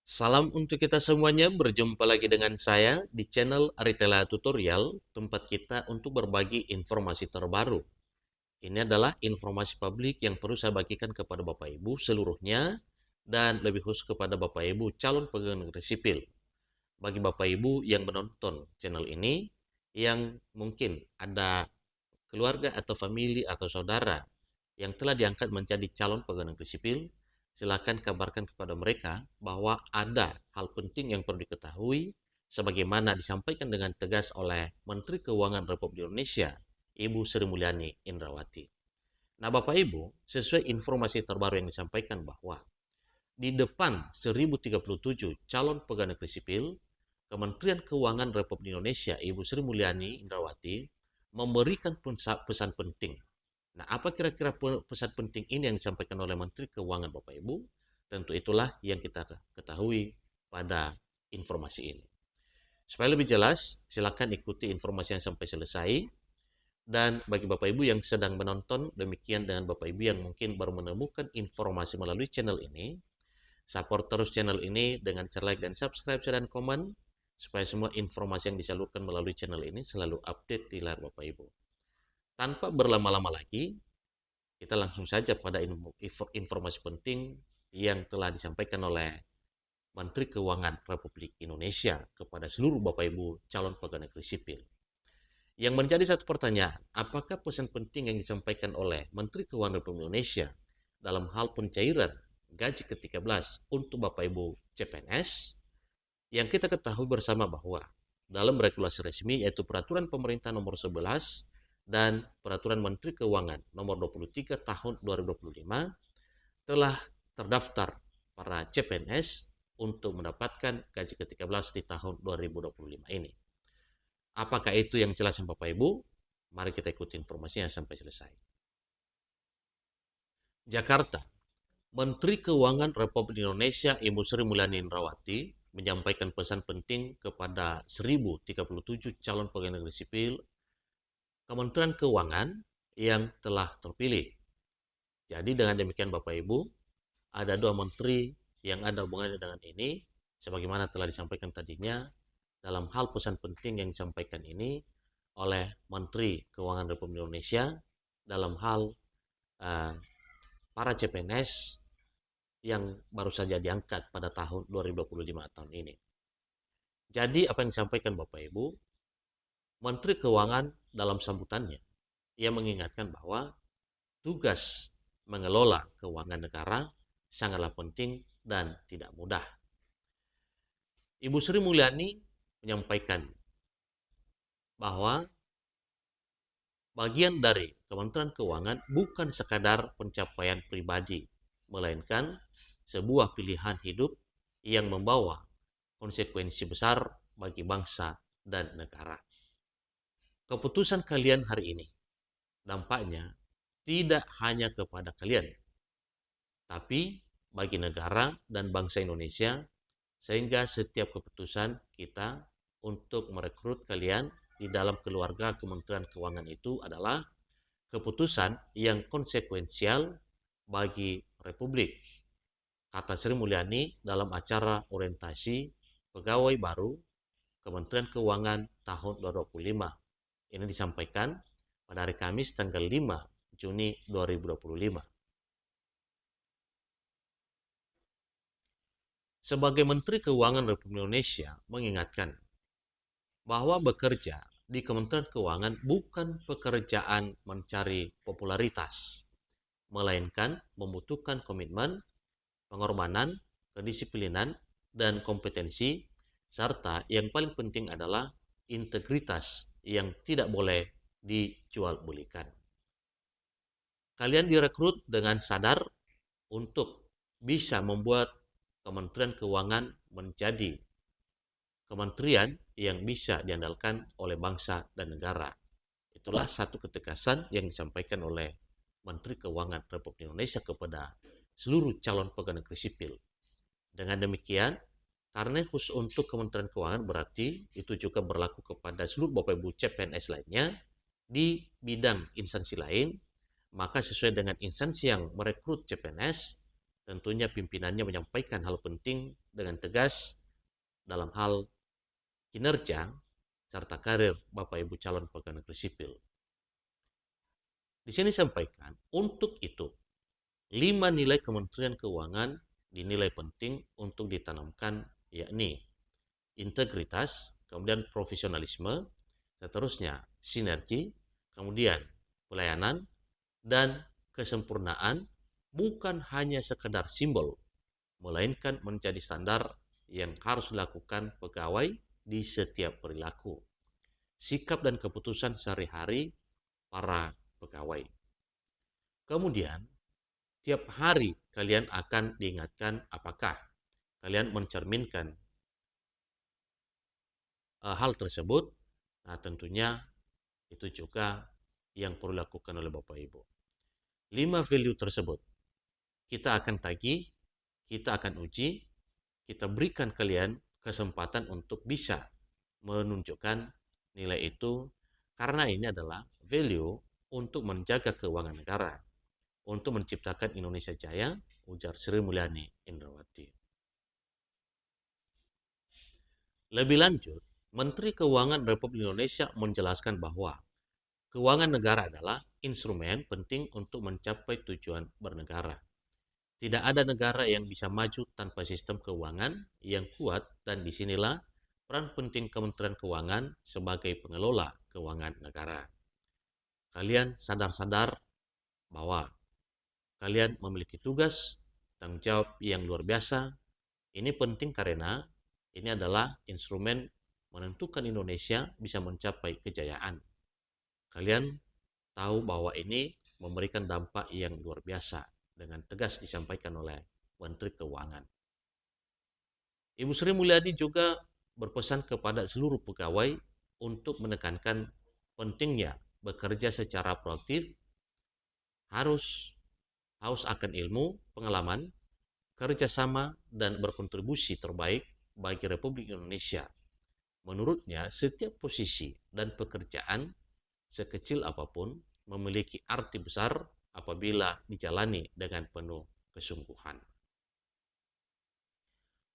Salam untuk kita semuanya, berjumpa lagi dengan saya di channel Aritela Tutorial, tempat kita untuk berbagi informasi terbaru. Ini adalah informasi publik yang perlu saya bagikan kepada Bapak Ibu seluruhnya, dan lebih khusus kepada Bapak Ibu calon pegawai negeri sipil. Bagi Bapak Ibu yang menonton channel ini, yang mungkin ada keluarga atau famili atau saudara yang telah diangkat menjadi calon pegawai negeri sipil, silakan kabarkan kepada mereka bahwa ada hal penting yang perlu diketahui sebagaimana disampaikan dengan tegas oleh Menteri Keuangan Republik Indonesia, Ibu Sri Mulyani Indrawati. Nah, Bapak Ibu, sesuai informasi terbaru yang disampaikan bahwa di depan 1037 calon pegawai negeri sipil, Kementerian Keuangan Republik Indonesia, Ibu Sri Mulyani Indrawati, memberikan pesan penting. Nah, apa kira-kira pesan penting ini yang disampaikan oleh Menteri Keuangan Bapak Ibu? Tentu itulah yang kita ketahui pada informasi ini. Supaya lebih jelas, silakan ikuti informasi yang sampai selesai. Dan bagi Bapak Ibu yang sedang menonton, demikian dengan Bapak Ibu yang mungkin baru menemukan informasi melalui channel ini, support terus channel ini dengan cara like dan subscribe, share, dan komen, supaya semua informasi yang disalurkan melalui channel ini selalu update di layar Bapak Ibu. Tanpa berlama-lama lagi, kita langsung saja pada informasi penting yang telah disampaikan oleh Menteri Keuangan Republik Indonesia kepada seluruh Bapak Ibu calon pegawai negeri sipil. Yang menjadi satu pertanyaan, apakah pesan penting yang disampaikan oleh Menteri Keuangan Republik Indonesia dalam hal pencairan gaji ke-13 untuk Bapak Ibu CPNS? Yang kita ketahui bersama bahwa dalam regulasi resmi yaitu Peraturan Pemerintah Nomor 11 dan Peraturan Menteri Keuangan Nomor 23 Tahun 2025 telah terdaftar para CPNS untuk mendapatkan gaji ke-13 di tahun 2025 ini. Apakah itu yang jelas Bapak Ibu? Mari kita ikuti informasinya sampai selesai. Jakarta, Menteri Keuangan Republik Indonesia Ibu Sri Mulyani Indrawati menyampaikan pesan penting kepada 1037 calon pegawai negeri sipil Kementerian Keuangan yang telah terpilih. Jadi dengan demikian Bapak Ibu, ada dua menteri yang ada hubungannya dengan ini, sebagaimana telah disampaikan tadinya, dalam hal pesan penting yang disampaikan ini oleh Menteri Keuangan Republik Indonesia dalam hal para CPNS yang baru saja diangkat pada tahun 2025 tahun ini. Jadi apa yang disampaikan Bapak Ibu, Menteri Keuangan dalam sambutannya, ia mengingatkan bahwa tugas mengelola keuangan negara sangatlah penting dan tidak mudah. Ibu Sri Mulyani menyampaikan bahwa bagian dari Kementerian Keuangan bukan sekadar pencapaian pribadi, melainkan sebuah pilihan hidup yang membawa konsekuensi besar bagi bangsa dan negara. Keputusan kalian hari ini dampaknya tidak hanya kepada kalian, tapi bagi negara dan bangsa Indonesia, sehingga setiap keputusan kita untuk merekrut kalian di dalam keluarga Kementerian Keuangan itu adalah keputusan yang konsekuensial bagi Republik, kata Sri Mulyani dalam acara orientasi pegawai baru Kementerian Keuangan tahun 2025. Ini disampaikan pada hari Kamis tanggal 5 Juni 2025. Sebagai Menteri Keuangan Republik Indonesia mengingatkan bahwa bekerja di Kementerian Keuangan bukan pekerjaan mencari popularitas, melainkan membutuhkan komitmen, pengorbanan, kedisiplinan, dan kompetensi, serta yang paling penting adalah integritas yang tidak boleh dijual belikan. Kalian direkrut dengan sadar untuk bisa membuat Kementerian Keuangan menjadi kementerian yang bisa diandalkan oleh bangsa dan negara. Itulah satu ketegasan yang disampaikan oleh Menteri Keuangan Republik Indonesia kepada seluruh calon pegawai negeri sipil. Dengan demikian, karena khusus untuk Kementerian Keuangan berarti itu juga berlaku kepada seluruh Bapak Ibu CPNS lainnya di bidang instansi lain, maka sesuai dengan instansi yang merekrut CPNS, tentunya pimpinannya menyampaikan hal penting dengan tegas dalam hal kinerja serta karir Bapak Ibu calon pegawai negeri sipil. Di sini sampaikan, untuk itu, 5 nilai Kementerian Keuangan dinilai penting untuk ditanamkan, yakni integritas, kemudian profesionalisme, seterusnya sinergi, kemudian pelayanan, dan kesempurnaan bukan hanya sekedar simbol, melainkan menjadi standar yang harus dilakukan pegawai di setiap perilaku, sikap dan keputusan sehari-hari para pegawai. Kemudian, tiap hari kalian akan diingatkan apakah kalian mencerminkan hal tersebut. Nah, tentunya itu juga yang perlu dilakukan oleh Bapak Ibu. 5 value tersebut kita akan tagih, kita akan uji, kita berikan kalian kesempatan untuk bisa menunjukkan nilai itu, karena ini adalah value untuk menjaga keuangan negara, untuk menciptakan Indonesia Jaya, ujar Sri Mulyani Indrawati. Lebih lanjut, Menteri Keuangan Republik Indonesia menjelaskan bahwa keuangan negara adalah instrumen penting untuk mencapai tujuan bernegara. Tidak ada negara yang bisa maju tanpa sistem keuangan yang kuat, dan disinilah peran penting Kementerian Keuangan sebagai pengelola keuangan negara. Kalian sadar-sadar bahwa kalian memiliki tugas, tanggung jawab yang luar biasa. Ini penting karena ini adalah instrumen menentukan Indonesia bisa mencapai kejayaan. Kalian tahu bahwa ini memberikan dampak yang luar biasa, dengan tegas disampaikan oleh Menteri Keuangan. Ibu Sri Mulyani juga berpesan kepada seluruh pegawai untuk menekankan pentingnya bekerja secara proaktif, harus akan ilmu, pengalaman, kerjasama, dan berkontribusi terbaik bagi Republik Indonesia. Menurutnya, setiap posisi dan pekerjaan, sekecil apapun, memiliki arti besar apabila dijalani dengan penuh kesungguhan.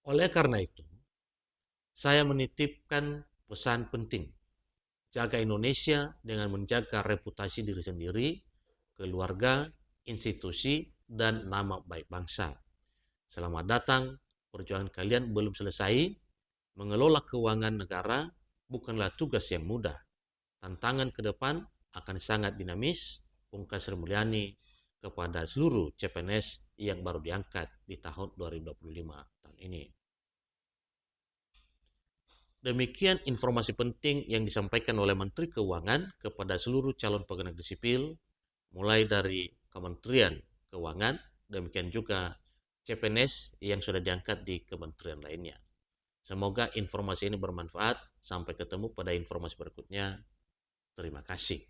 Oleh karena itu, saya menitipkan pesan penting. Jaga Indonesia dengan menjaga reputasi diri sendiri, keluarga, institusi, dan nama baik bangsa. Selamat datang, perjuangan kalian belum selesai. Mengelola keuangan negara bukanlah tugas yang mudah. Tantangan ke depan akan sangat dinamis, ungkap Sri Mulyani kepada seluruh CPNS yang baru diangkat di tahun 2025 tahun ini. Demikian informasi penting yang disampaikan oleh Menteri Keuangan kepada seluruh calon pegawai negeri sipil, mulai dari Kementerian Keuangan, demikian juga CPNS yang sudah diangkat di kementerian lainnya. Semoga informasi ini bermanfaat. Sampai ketemu pada informasi berikutnya. Terima kasih.